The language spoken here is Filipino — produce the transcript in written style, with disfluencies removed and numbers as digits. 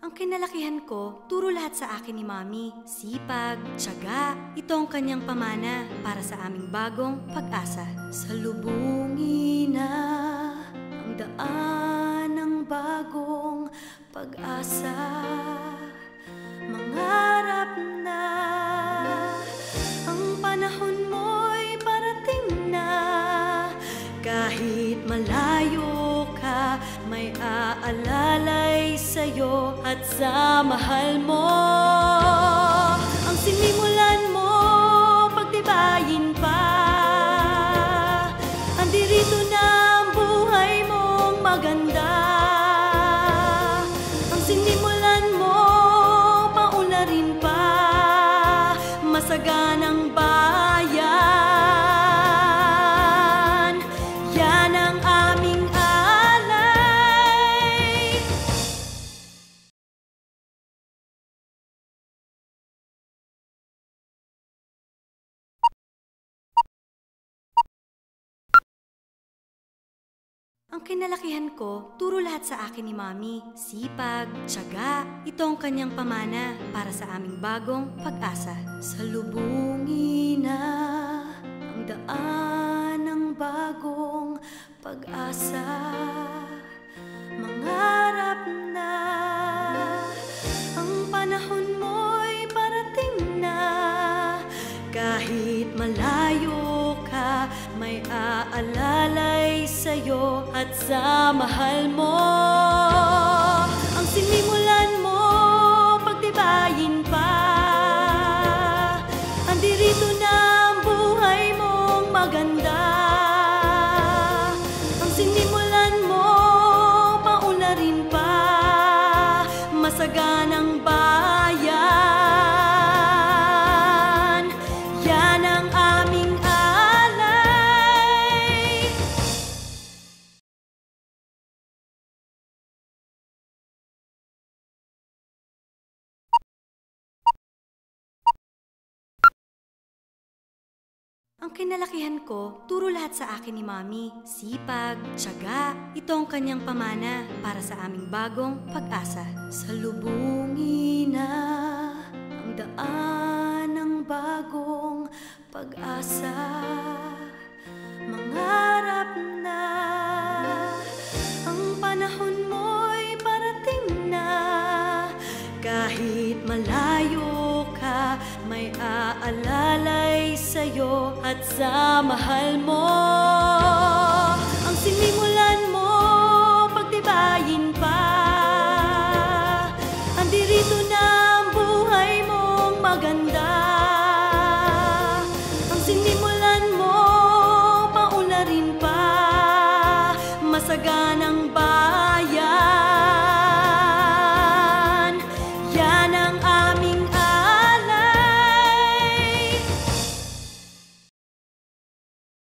Ang kinalakihan ko, turo lahat sa akin ni Mami. Sipag, tiyaga, ito ang kanyang pamana para sa aming bagong pag-asa. Salubungin na ang daan ng bagong pag-asa. Mangarap na ang panahon mo'y parating na. Kahit malayo ka, may aalalay sa'yo at sa mahal mo. Ang sinimulan mo, pagtibayin pa. Andirito na ang buhay mong maganda. Ang sinimulan mo, paunlarin pa. Masaganang bayan. Ang kinalakihan ko, turo lahat sa akin ni Mami. Sipag, tiyaga, ito ang kanyang pamana para sa aming bagong pag-asa. Salubungin na ang daan ng bagong pag-asa. Mangarap na ang panahon mo'y parating na. Kahit malayo ka, may aalalay sa'yo at sa mahal mo. Ang sinimulan mo, pagtibayin pa. Andirito na ang buhay mong maganda. Ang sinimulan mo, paunlarin pa. Masaganang bayan. Ang kinalakihan ko, turo lahat sa akin ni Mami. Sipag, tiyaga, ito ang kanyang pamana para sa aming bagong pag-asa. Salubungin na ang daan ng bagong pag-asa. Mangarap na ang panahon mo'y parating na. Kahit malayo ka, may aalalay sa'yo at sa mahal mo.